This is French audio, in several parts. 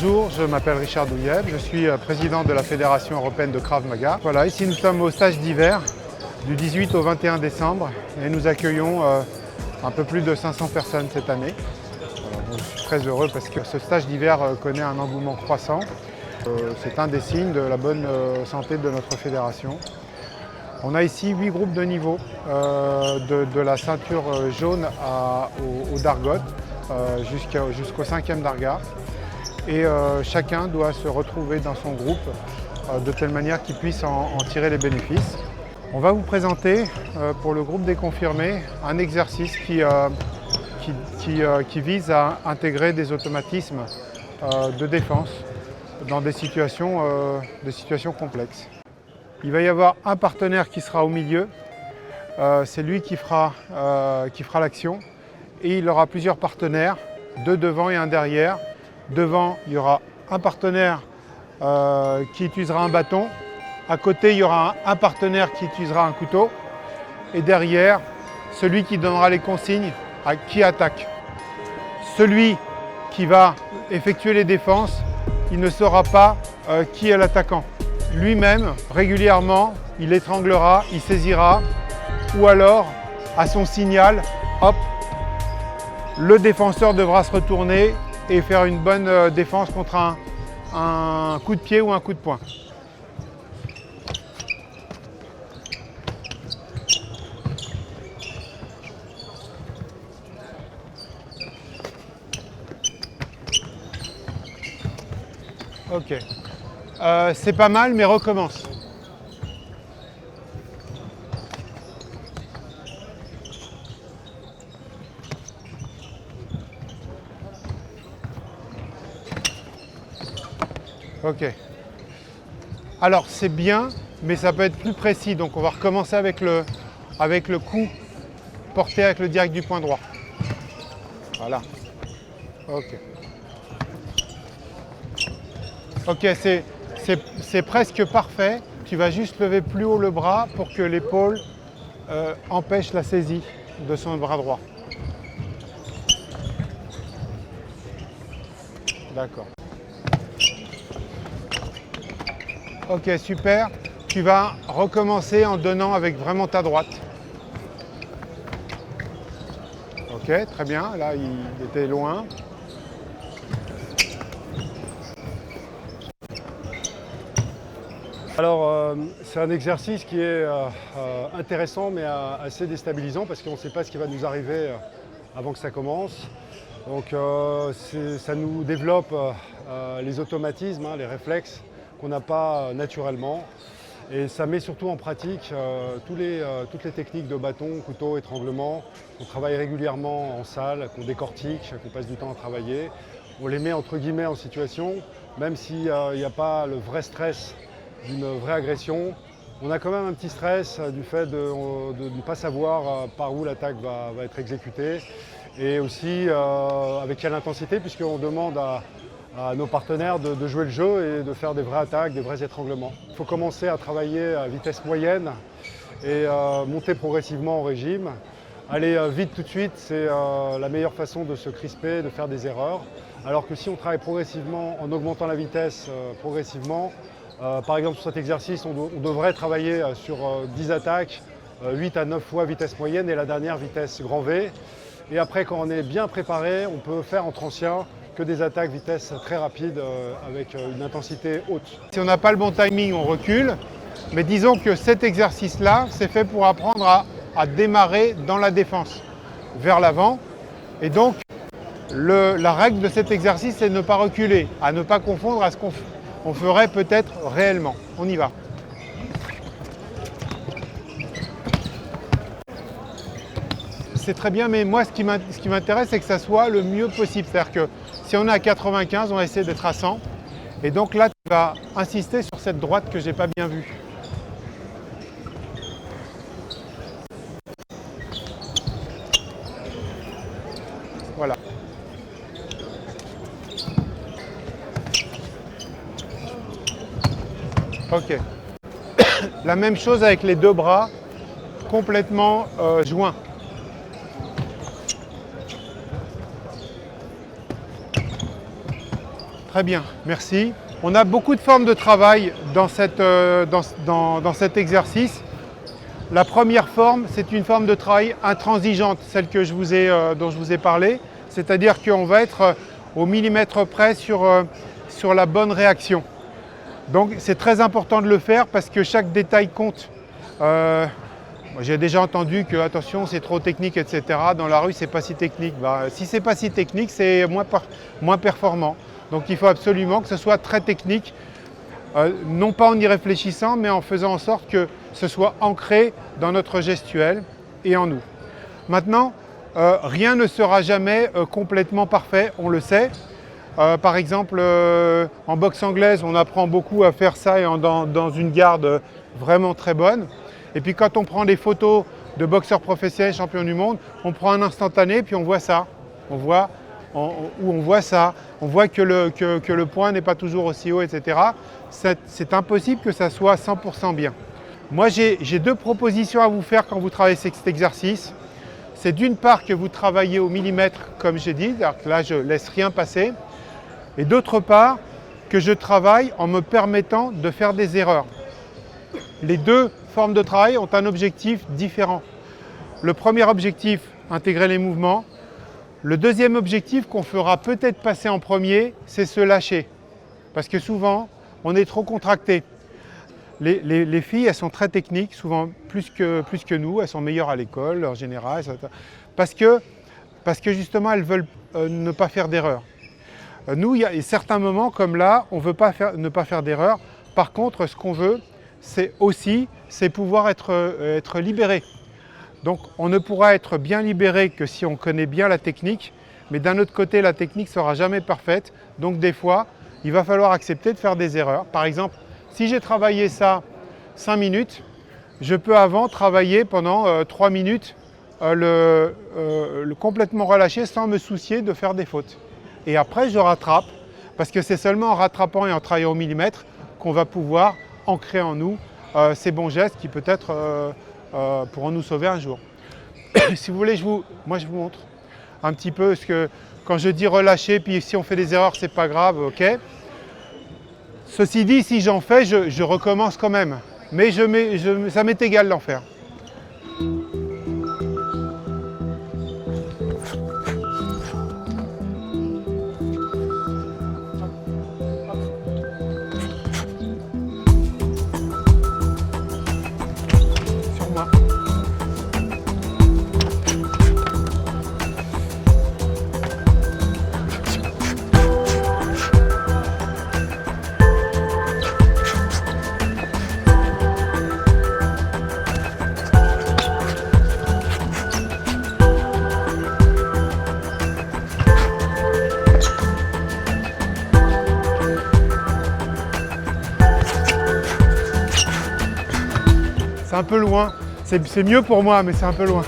Bonjour, je m'appelle Richard Douillet, je suis président de la Fédération européenne de Krav Maga. Voilà, ici nous sommes au stage d'hiver du 18 au 21 décembre et nous accueillons un peu plus de 500 personnes cette année. Donc, je suis très heureux parce que ce stage d'hiver connaît un engouement croissant. C'est un des signes de la bonne santé de notre fédération. On a ici 8 groupes de niveau, de la ceinture jaune au Dargot jusqu'au 5e Darga. Et chacun doit se retrouver dans son groupe de telle manière qu'il puisse en tirer les bénéfices. On va vous présenter pour le groupe des confirmés un exercice qui vise à intégrer des automatismes de défense dans des situations complexes. Il va y avoir un partenaire qui sera au milieu, c'est lui qui fera l'action, et il aura plusieurs partenaires, deux devant et un derrière. Devant, il y aura un partenaire qui utilisera un bâton. À côté, il y aura un partenaire qui utilisera un couteau. Et derrière, celui qui donnera les consignes à qui attaque. Celui qui va effectuer les défenses, il ne saura pas qui est l'attaquant. Lui-même, régulièrement, il étranglera, il saisira, ou alors, à son signal, hop, le défenseur devra se retourner et faire une bonne défense contre un coup de pied ou un coup de poing. Ok. C'est pas mal, mais recommence. Ok. Alors c'est bien, mais ça peut être plus précis. Donc on va recommencer avec le coup porté avec le direct du point droit. Voilà. Ok. Ok, c'est presque parfait. Tu vas juste lever plus haut le bras pour que l'épaule empêche la saisie de son bras droit. D'accord. Ok, super. Tu vas recommencer en donnant avec vraiment ta droite. Ok, très bien. Là, il était loin. Alors, c'est un exercice qui est intéressant mais assez déstabilisant parce qu'on ne sait pas ce qui va nous arriver avant que ça commence. Donc, ça nous développe les automatismes, les réflexes qu'on n'a pas naturellement. Et ça met surtout en pratique toutes les techniques de bâton, couteau, étranglement qu'on travaille régulièrement en salle, qu'on décortique, qu'on passe du temps à travailler. On les met entre guillemets en situation, même s'il n'y a pas le vrai stress d'une vraie agression. On a quand même un petit stress du fait de ne pas savoir par où l'attaque va être exécutée et aussi avec quelle intensité, puisqu'on demande à nos partenaires de jouer le jeu et de faire des vraies attaques, des vrais étranglements. Il faut commencer à travailler à vitesse moyenne et monter progressivement en régime. Aller vite tout de suite, c'est la meilleure façon de se crisper, de faire des erreurs. Alors que si on travaille progressivement, en augmentant la vitesse progressivement, par exemple, sur cet exercice, on devrait travailler sur 10 attaques, 8 à 9 fois vitesse moyenne et la dernière vitesse grand V. Et après, quand on est bien préparé, on peut faire entre anciens que des attaques vitesse très rapide avec une intensité haute. Si on n'a pas le bon timing, on recule. Mais disons que cet exercice-là, c'est fait pour apprendre à démarrer dans la défense, vers l'avant. Et donc, la règle de cet exercice, c'est de ne pas reculer, à ne pas confondre à ce qu'on ferait peut-être réellement. On y va. C'est très bien, mais moi, ce qui m'intéresse, c'est que ça soit le mieux possible. C'est-à-dire que si on est à 95, on va essayer d'être à 100. Et donc là, tu vas insister sur cette droite que je n'ai pas bien vue. Voilà. Ok. La même chose avec les deux bras complètement joints. Très bien, merci. On a beaucoup de formes de travail dans cet exercice. La première forme, c'est une forme de travail intransigeante, celle que dont je vous ai parlé. C'est-à-dire qu'on va être au millimètre près sur la bonne réaction. Donc c'est très important de le faire parce que chaque détail compte. J'ai déjà entendu que attention c'est trop technique, etc. Dans la rue c'est pas si technique. Si c'est pas si technique, c'est moins performant. Donc il faut absolument que ce soit très technique, non pas en y réfléchissant, mais en faisant en sorte que ce soit ancré dans notre gestuelle et en nous. Maintenant, rien ne sera jamais complètement parfait, on le sait. Par exemple, en boxe anglaise, on apprend beaucoup à faire ça dans une garde vraiment très bonne. Et puis quand on prend des photos de boxeurs professionnels champions du monde, on prend un instantané puis on voit ça. On voit ça. On voit que le point n'est pas toujours aussi haut, etc. C'est impossible que ça soit 100% bien. Moi, j'ai deux propositions à vous faire quand vous travaillez cet exercice. C'est d'une part que vous travaillez au millimètre, comme j'ai dit, c'est-à-dire que là, je ne laisse rien passer. Et d'autre part, que je travaille en me permettant de faire des erreurs. Les deux formes de travail ont un objectif différent. Le premier objectif, intégrer les mouvements. Le deuxième objectif qu'on fera peut-être passer en premier, c'est se lâcher. Parce que souvent, on est trop contracté. Les filles, elles sont très techniques, souvent plus que nous, elles sont meilleures à l'école en général, parce que justement, elles veulent ne pas faire d'erreur. Nous, il y a certains moments comme là, on ne veut pas ne pas faire d'erreur. Par contre, ce qu'on veut, c'est pouvoir être libéré. Donc on ne pourra être bien libéré que si on connaît bien la technique, mais d'un autre côté, la technique ne sera jamais parfaite. Donc des fois, il va falloir accepter de faire des erreurs. Par exemple, si j'ai travaillé ça 5 minutes, je peux avant travailler pendant 3 minutes le complètement relâché sans me soucier de faire des fautes. Et après, je rattrape, parce que c'est seulement en rattrapant et en travaillant au millimètre qu'on va pouvoir ancrer en nous ces bons gestes qui peut-être pourront nous sauver un jour. Si vous voulez, moi je vous montre un petit peu ce que quand je dis relâcher, puis si on fait des erreurs, c'est pas grave, ok. Ceci dit, si j'en fais, je recommence quand même. Mais ça m'est égal d'en faire. Sur moi. C'est un peu loin, c'est mieux pour moi, mais c'est un peu loin.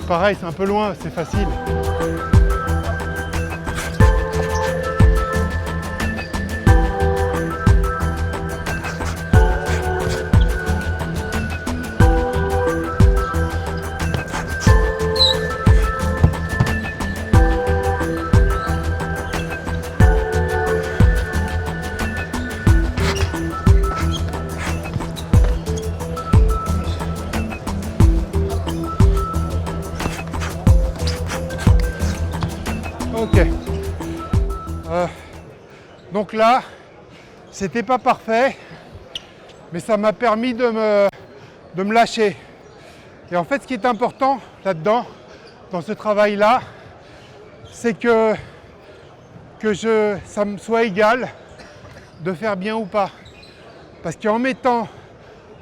Pareil, c'est un peu loin, c'est facile. Ok. Donc là, c'était pas parfait, mais ça m'a permis de me lâcher. Et en fait, ce qui est important là-dedans, dans ce travail-là, c'est que ça me soit égal de faire bien ou pas. Parce qu'en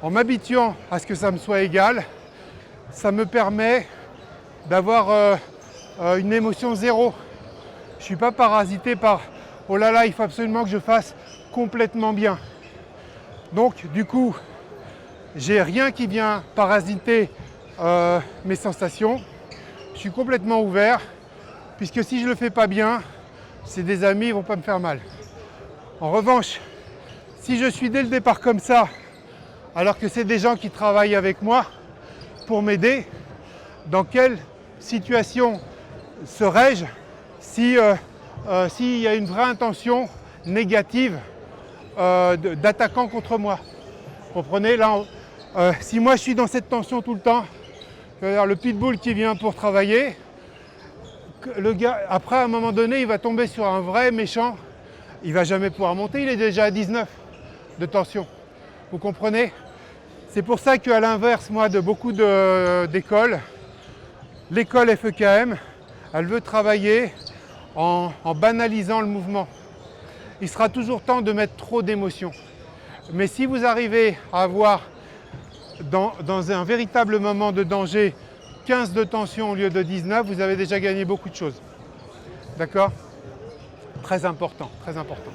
m'habituant à ce que ça me soit égal, ça me permet d'avoir une émotion zéro. Je ne suis pas parasité par « oh là là, il faut absolument que je fasse complètement bien ». Donc du coup, j'ai rien qui vient parasiter mes sensations. Je suis complètement ouvert, puisque si je ne le fais pas bien, c'est des amis, ils ne vont pas me faire mal. En revanche, si je suis dès le départ comme ça, alors que c'est des gens qui travaillent avec moi pour m'aider, dans quelle situation serais-je si, s'il y a une vraie intention négative d'attaquant contre moi. Vous comprenez? Là, si moi je suis dans cette tension tout le temps, c'est-à-dire le pitbull qui vient pour travailler, le gars, après à un moment donné, il va tomber sur un vrai méchant, il ne va jamais pouvoir monter, il est déjà à 19 de tension. Vous comprenez? C'est pour ça qu'à l'inverse, moi, de beaucoup d'écoles, l'école FEKM, elle veut travailler en banalisant le mouvement. Il sera toujours temps de mettre trop d'émotions. Mais si vous arrivez à avoir dans un véritable moment de danger 15 de tension au lieu de 19, vous avez déjà gagné beaucoup de choses. D'accord? Très important, très important.